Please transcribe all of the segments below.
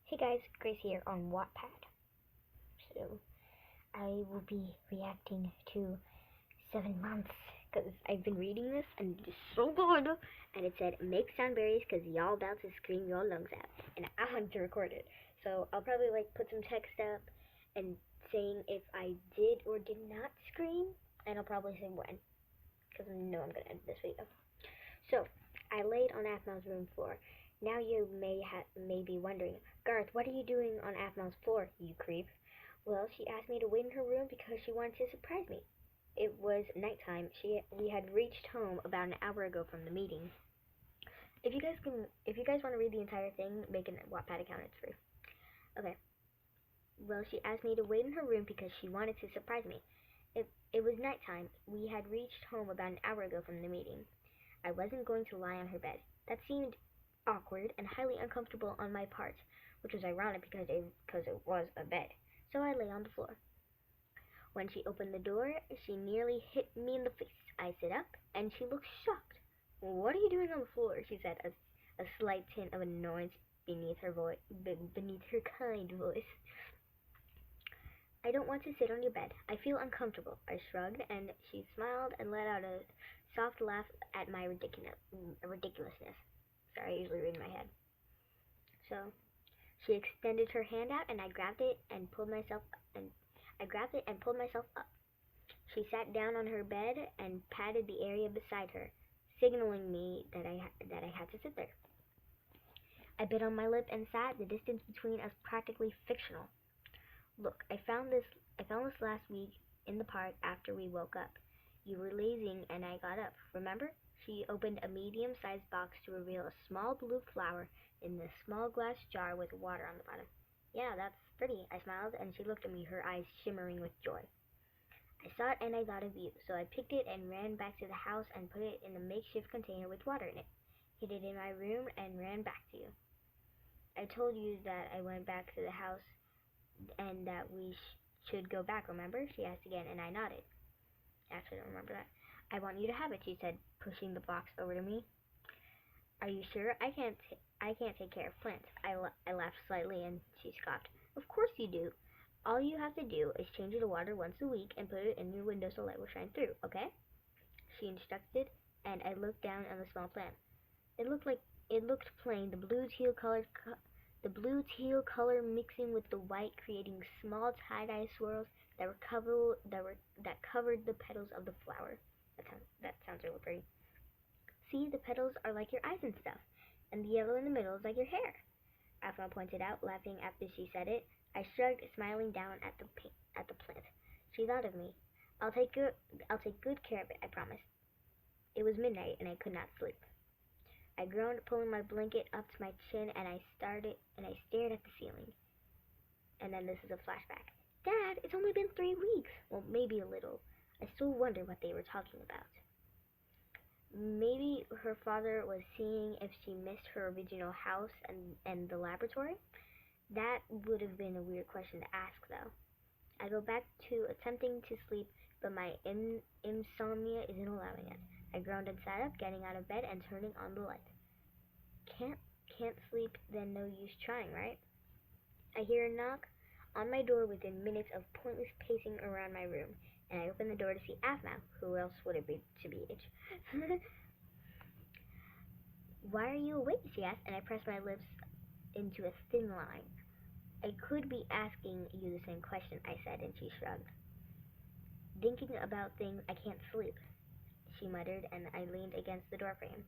Hey guys, Grace here on Wattpad. So, I will be reacting to 7 months because I've been reading this and it's so good. And it said, make soundberries because y'all about to scream your lungs out. And I wanted to record it. So, I'll probably put some text up and saying if I did or did not scream. And I'll probably say when because I know I'm going to edit this video. So, I laid on Aphmau's room floor. Now you may be wondering, Garth, what are you doing on Aphmau's floor, you creep? Well, she asked me to wait in her room because she wanted to surprise me. It was nighttime. We had reached home about an hour ago from the meeting. If you guys want to read the entire thing, make a Wattpad account. It's free. Okay. Well, she asked me to wait in her room because she wanted to surprise me. It was nighttime. We had reached home about an hour ago from the meeting. I wasn't going to lie on her bed. That seemed awkward and highly uncomfortable on my part, which was ironic because it was a bed. So I lay on the floor. When she opened the door, she nearly hit me in the face. I sit up, and she looked shocked. What are you doing on the floor? She said, a slight tint of annoyance beneath her kind voice. I don't want to sit on your bed. I feel uncomfortable. I shrugged, and she smiled and let out a soft laugh at my ridiculousness. Sorry, I usually read in my head. So, she extended her hand out, and I grabbed it and pulled myself up. She sat down on her bed and patted the area beside her, signaling me that I had to sit there. I bit on my lip and sat. The distance between us practically fictional. Look, I found this last week in the park after we woke up. You were lazing and I got up. Remember? She opened a medium-sized box to reveal a small blue flower in the small glass jar with water on the bottom. Yeah, that's pretty, I smiled, and she looked at me, her eyes shimmering with joy. I saw it and I thought of you, so I picked it and ran back to the house and put it in a makeshift container with water in it, hid it in my room, and ran back to you. I told you that I went back to the house and that we should go back, remember? She asked again, and I nodded. Actually, I don't remember that. I want you to have it, she said, pushing the box over to me. Are you sure? I can't take care of plants. I laughed slightly, and she scoffed. Of course you do. All you have to do is change the water once a week and put it in your window so light will shine through, okay? She instructed, and I looked down on the small plant. It looked plain, the blue teal color mixing with the white, creating small tie-dye swirls that covered the petals of the flower. That sounds really pretty. See, the petals are like your eyes and stuff, and the yellow in the middle is like your hair, Aphmau pointed out, laughing after she said it. I shrugged, smiling down at the plant. She thought of me. I'll take good care of it, I promised. It was midnight, and I could not sleep. I groaned, pulling my blanket up to my chin, and I stared at the ceiling. And then this is a flashback. Dad, it's only been 3 weeks. Well, maybe a little. I still wonder what they were talking about. Maybe her father was seeing if she missed her original house and the laboratory. That would have been a weird question to ask, though. I go back to attempting to sleep, but my insomnia isn't allowing it. I groaned and sat up, getting out of bed and turning on the light. Can't sleep, then no use trying, right? I hear a knock on my door within minutes of pointless pacing around my room, and I open the door to see Aphmau. Who else would it be to be? Why are you awake? She asked, and I pressed my lips into a thin line. I could be asking you the same question, I said, and she shrugged. Thinking about things I can't sleep, she muttered, and I leaned against the doorframe.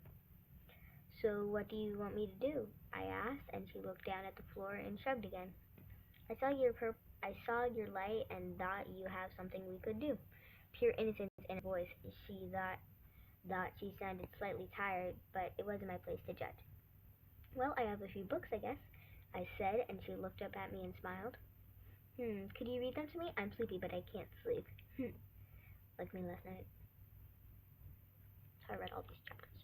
So what do you want me to do? I asked, and she looked down at the floor and shrugged again. I saw your light and thought you have something we could do. Pure innocence in her voice. She thought she sounded slightly tired, but it wasn't my place to judge. Well, I have a few books, I guess, I said, and she looked up at me and smiled. Could you read them to me? I'm sleepy, but I can't sleep. Like me last night. So I read all these chapters.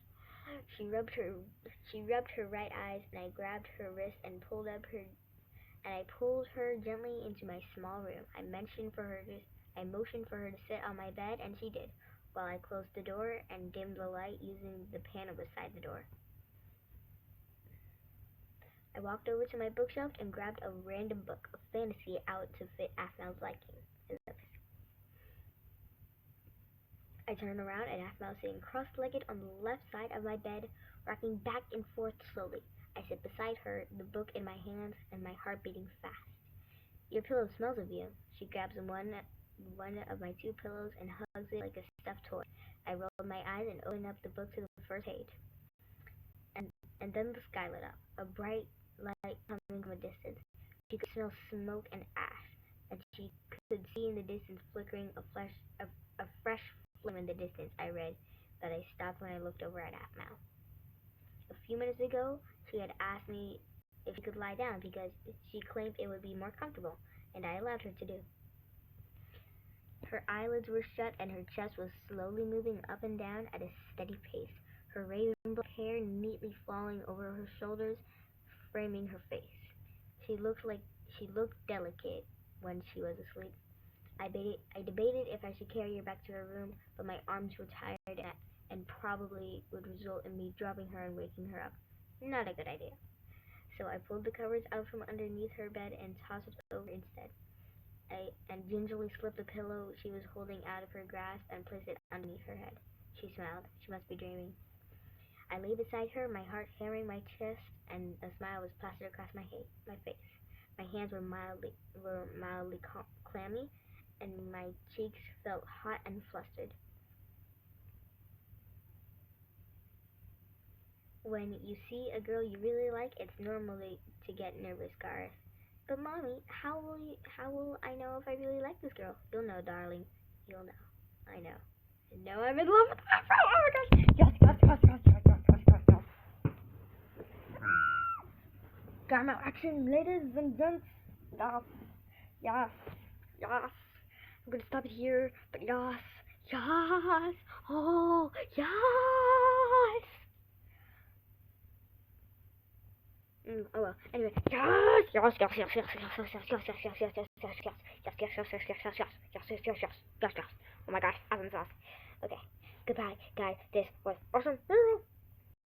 She rubbed her right eyes, and I grabbed her wrist and pulled her gently into my small room. I motioned for her to sit on my bed, and she did, while I closed the door and dimmed the light using the panel beside the door. I walked over to my bookshelf and grabbed a random book of fantasy out to fit Aphmel's liking. I turned around and Aphmel sitting cross-legged on the left side of my bed, rocking back and forth slowly. I sit beside her, the book in my hands, and my heart beating fast. Your pillow smells of you. She grabs one of my two pillows and hugs it like a stuffed toy. I rolled my eyes and opened up the book to the first page. And then the sky lit up, a bright light coming from a distance. She could smell smoke and ash, and she could see in the distance flickering a fresh flame in the distance. I read, but I stopped when I looked over at Aphmel. A few minutes ago, she had asked me if she could lie down because she claimed it would be more comfortable, and I allowed her to do. Her eyelids were shut and her chest was slowly moving up and down at a steady pace, her raven black hair neatly falling over her shoulders, framing her face. She looked delicate when she was asleep. I debated if I should carry her back to her room, but my arms were tired and probably would result in me dropping her and waking her up. Not a good idea. So I pulled the covers out from underneath her bed and tossed it over instead. I gingerly slipped the pillow she was holding out of her grasp and placed it underneath her head. She smiled. She must be dreaming. I lay beside her, my heart hammering my chest, and a smile was plastered across my face. My hands were mildly clammy, and my cheeks felt hot and flustered. When you see a girl you really like, it's normal to get nervous, Gareth. But mommy, how will I know if I really like this girl? You'll know, darling. You'll know. I know. And now I'm in love with her. Oh my gosh. Yes. Garmau action, ladies and gents. Yes. I'm gonna stop it here, but yes. Oh, yes. Oh well. Anyway, yes. Oh my gosh, awesome sauce. Okay, goodbye, guys. This was awesome.